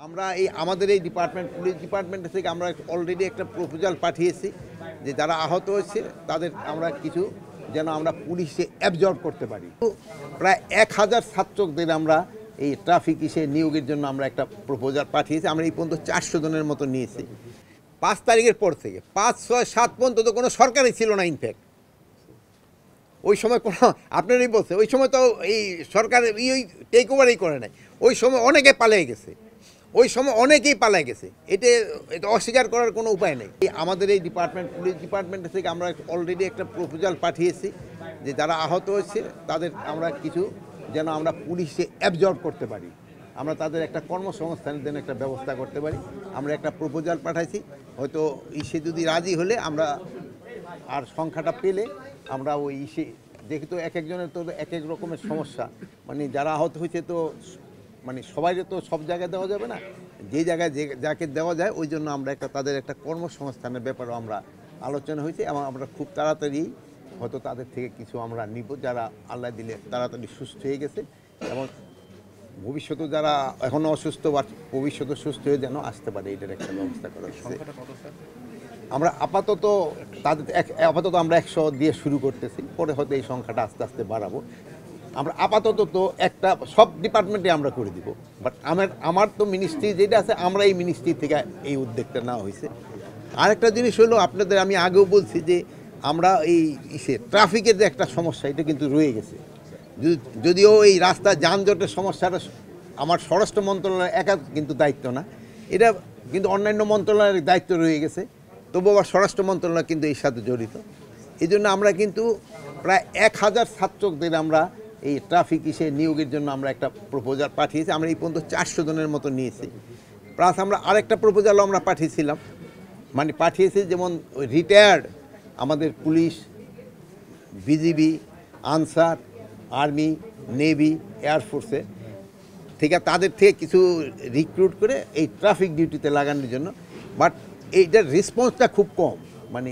আমরা আমাদের এই ডিপার্টমেন্ট পুলিশ ডিপার্টমেন্ট থেকে আমরা অলরেডি একটা প্রপোজাল পাঠিয়েছি যে যারা আহত হয়েছে তাদের আমরা কিছু যেন আমরা পুলিশে অ্যাবজর্ব করতে পারি। প্রায় 1000 ছাত্রদের আমরা এই ট্রাফিক নিয়োগের জন্য আমরা একটা প্রপোজাল পাঠিয়েছি। আমরা এই পর্যন্ত 400 জনের মতো নিয়েছি। 5 তারিখের পর থেকে 5, 6, 7 পর্যন্ত তো কোনো সরকারই ছিল না। ইনফ্যাক্ট ওই সময় কোনো আপনারই বলছে ওই সময় তো এই সরকার টেক ওভারই করে নাই। ওই সময় অনেকে পালিয়ে গেছে, ওই সময় অনেকেই পালিয়ে গেছে। এটা অস্বীকার করার কোনো উপায় নেই। আমাদের এই ডিপার্টমেন্ট পুলিশ ডিপার্টমেন্ট থেকে আমরা অলরেডি একটা প্রপোজাল পাঠিয়েছি যে যারা আহত হয়েছে তাদের আমরা কিছু যেন আমরা পুলিশে অ্যাবজর্ব করতে পারি, আমরা তাদের একটা কর্মসংস্থানের জন্য একটা ব্যবস্থা করতে পারি। আমরা একটা প্রপোজাল পাঠাইছি, হয়তো সে যদি রাজি হলে আমরা আর সংখ্যাটা পেলে আমরা ওই যেহেতু এক একজনের তো এক এক রকমের সমস্যা, মানে যারা আহত হয়েছে তো মানে সবাই তো সব জায়গায় দেওয়া যাবে না, যে জায়গায় যাকে দেওয়া যায় ওই জন্য আমরা তাদের একটা কর্মসংস্থানের ব্যাপারেও আমরা আলোচনা হয়েছে এবং আমরা খুব তাড়াতাড়ি হয়তো তাদের থেকে কিছু আমরা নিব যারা আল্লাহ দিলে তাড়াতাড়ি সুস্থ হয়ে গেছে, এবং ভবিষ্যতে যারা এখনও অসুস্থ বা ভবিষ্যতে সুস্থ হয়ে যেন আসতে পারে এটার একটা ব্যবস্থা করা হচ্ছে। আমরা আপাতত আমরা 100 দিয়ে শুরু করতেছি, পরে হয়তো এই সংখ্যাটা আস্তে আস্তে বাড়াবো। আমরা আপাতত তো একটা সব ডিপার্টমেন্টে আমরা করে দিব, বাট আমার তো মিনিস্ট্রি যেটা আছে আমরা এই মিনিস্ট্রি থেকে এই উদ্যোগটা নেওয়া হয়েছে। আরেকটা জিনিস হলো আপনাদের আমি আগেও বলছি যে আমরা এই ট্রাফিকের যে একটা সমস্যা এটা কিন্তু রয়ে গেছে। যদিও এই রাস্তা যানজটের সমস্যাটা আমার স্বরাষ্ট্র মন্ত্রণালয়ের একা কিন্তু দায়িত্ব না, এটা কিন্তু অন্যান্য মন্ত্রণালয়ের দায়িত্ব রয়ে গেছে, তবু আবার স্বরাষ্ট্র মন্ত্রণালয় কিন্তু এর সাথে জড়িত। এই জন্য আমরা কিন্তু প্রায় 1000 ছাত্রদের আমরা এই ট্রাফিক নিয়োগের জন্য আমরা একটা প্রপোজাল পাঠিয়েছি। আমরা এই পর্যন্ত 400 জনের মতো নিয়েছি। প্লাস আমরা আরেকটা প্রপোজালও আমরা পাঠিয়েছিলাম, মানে পাঠিয়েছি যেমন রিটায়ার্ড আমাদের police, BGB, Ansar, army, navy, এয়ারফোর্সে থেকে তাদের থেকে কিছু রিক্রুট করে এই ট্রাফিক ডিউটিতে লাগানোর জন্য। বাট এইটার রেসপন্সটা খুব কম, মানে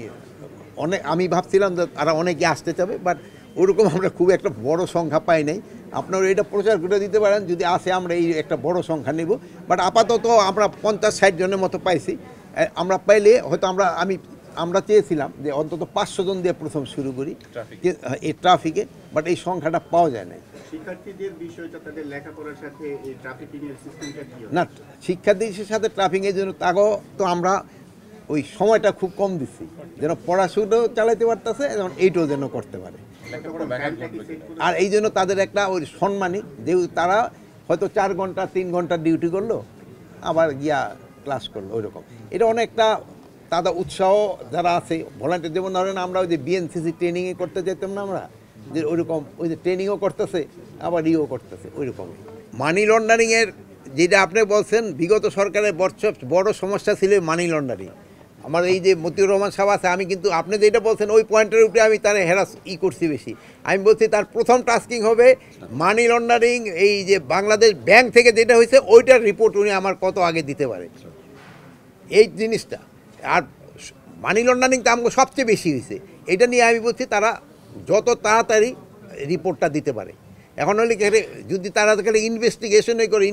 আমি ভাবছিলাম যে তারা অনেকে আসতে চাবে, বাট ওরকম আমরা খুব একটা বড় সংখ্যা পাই নাই। আপনারা এটা প্রচার করে দিতে পারেন, যদি আসে আমরা এই একটা বড় সংখ্যা নেব। বাট আপাতত আমরা 50-60 জনের মতো পাইছি। আমরা পাইলে হয়তো আমরা চেয়েছিলাম যে অন্তত 500 জন দিয়ে প্রথম শুরু করি এই ট্রাফিকে, বাট এই সংখ্যাটা পাওয়া যায় না। শিক্ষার্থীদের বিষয়টা তাদের লেখাপড়ার সাথে এই ট্রাফিকিংয়ের সিস্টেমটা কি না, শিক্ষার্থীদের সাথে ট্রাফিকের জন্য তাকেও তো আমরা ওই সময়টা খুব কম দিচ্ছি, যেন পড়াশোনাও চালাতে পারতেছে এবং এইটাও যেন করতে পারে। আর এই জন্য তাদের একটা ওই সম্মানী, যেহেতু তারা হয়তো 4 ঘন্টা 3 ঘন্টা ডিউটি করলো আবার গিয়া ক্লাস করলো, ওইরকম এটা অনেকটা তাদের উৎসাহ যারা আছে ভলান্টিয়ার। যেমন ধরেন আমরা ওই যে বিএনসিসি ট্রেনিংয়ে করতে যেতাম না আমরা, যে ওইরকম ওই যে ট্রেনিংও করতেছে আবার করতেছে ওইরকমই। মানি লন্ডারিংয়ের যেটা আপনি বলছেন, বিগত সরকারের বড় সমস্যা ছিল মানি লন্ডারিং। আমার এই যে মতিউর রহমান সাহেব আছে, আমি কিন্তু আপনি যেটা বলছেন ওই পয়েন্টের উপরে আমি তার করছি বেশি। আমি বলছি তার প্রথম টাস্কিং হবে মানি লন্ডারিং, এই যে বাংলাদেশ ব্যাংক থেকে যেটা হয়েছে ওইটার রিপোর্ট উনি আমার কত আগে দিতে পারে এই জিনিসটা। আর মানি লন্ডারিংটা আমাকে সবচেয়ে বেশি হয়েছে, এটা নিয়ে আমি বলছি তারা যত তাড়াতাড়ি রিপোর্টটা দিতে পারে। এখন হলে যদি তারা ইনভেস্টিগেশনই করে,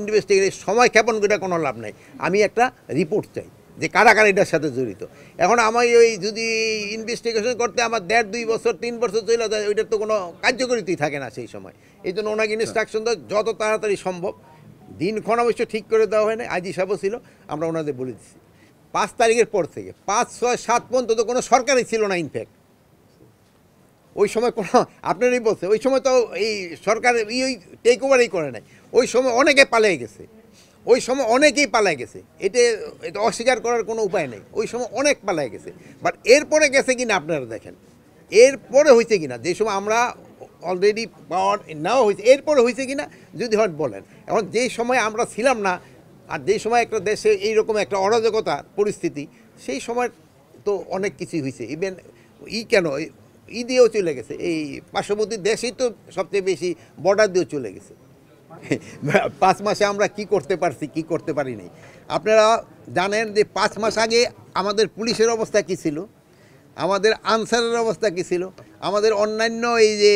সময় ক্ষেপণ করে কোনো লাভ নাই। আমি একটা রিপোর্ট চাই যে কারা কারা এটার সাথে জড়িত। এখন আমি ওই যদি ইনভেস্টিগেশন করতে আমার 1.5-2 বছর 3 বছর চলে যায়, ওইটার তো কোনো কার্যকরিতাই থাকে না সেই সময়। এই জন্য ওনাকে ইনস্ট্রাকশন দেওয়া যত তাড়াতাড়ি সম্ভব। দিনক্ষণ অবশ্য ঠিক করে দেওয়া হয় না, আইজি সাহেবও ছিল, আমরা ওনাদের বলে দিচ্ছি 5 তারিখের পর থেকে 5, 6, 7 পর্যন্ত তো কোনো সরকারই ছিল না। ইনফ্যাক্ট ওই সময় কোনো আপনারই বলছে ওই সময় তো এই সরকার টেক ওভারই করে নাই। ওই সময় অনেকে পালিয়ে গেছে, ওই সময় অনেকেই পালিয়ে গেছে। এটা অস্বীকার করার কোনো উপায় নেই। ওই সময় অনেক পালিয়ে গেছে, বাট এরপরে গেছে কিনা আপনারা দেখেন, এরপরে হয়েছে কিনা, যে সময় আমরা অলরেডি পাওয়ার নেওয়া হয়েছে এরপরে হয়েছে কিনা যদি হয় বলেন। এখন যেই সময় আমরা ছিলাম না, আর যেই সময় একটা দেশে এইরকম একটা অরাজকতা পরিস্থিতি, সেই সময় তো অনেক কিছুই হয়েছে। ইভেন কেন দিয়েও চলে গেছে, এই পার্শ্ববর্তী দেশেই তো সবচেয়ে বেশি বর্ডার দিয়েও চলে গেছে। 5 মাসে আমরা কি করতে পারছি কি করতে পারি নাই। আপনারা জানেন যে 5 মাস আগে আমাদের পুলিশের অবস্থা কী ছিল, আমাদের আনসারের অবস্থা কী ছিল, আমাদের অন্যান্য এই যে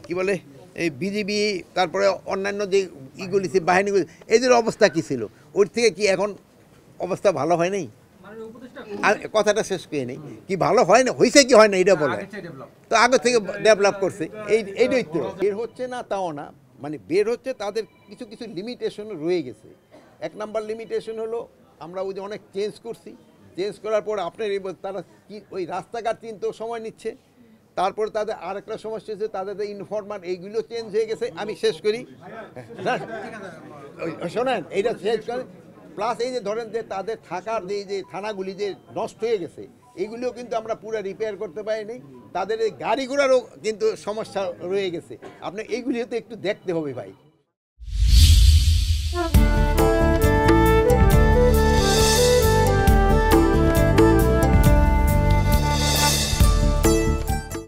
কি বলে এই বিজিবি, তারপরে অন্যান্য যে বাহিনীগুলি, এদের অবস্থা কী ছিল। ওর থেকে কি এখন অবস্থা ভালো হয় নাই? কথাটা শেষ করে নেই, কি ভালো হয় না, হয়েছে কি হয় না এটা বলে, তো আগে থেকে ডেভেলপ করছে, এইটাই তো। বের হচ্ছে না তাও না, মানে বের হচ্ছে, তাদের কিছু কিছু লিমিটেশন রয়ে গেছে। 1 নাম্বার লিমিটেশন হলো আমরা ওই যে অনেক চেঞ্জ করছি, চেঞ্জ করার পর আপনার তারা কি ওই রাস্তাঘাট চিনতেও সময় নিচ্ছে। তারপরে তাদের আরেকটা সমস্যা হচ্ছে তাদের ইনফরমার এইগুলো চেঞ্জ হয়ে গেছে। আমি শেষ করি, হ্যাঁ শোনেন, এইটা শেষ করেন। প্লাস এই যে ধরেন যে তাদের থাকার যে থানাগুলি যে নষ্ট হয়ে গেছে, এইগুলিও কিন্তু আমরা পুরো রিপেয়ার করতে পারিনি। তাদের এই গাড়ি ঘোড়ারও কিন্তু সমস্যা রয়ে গেছে। আপনি এইগুলিও তো একটু দেখতে হবে ভাই।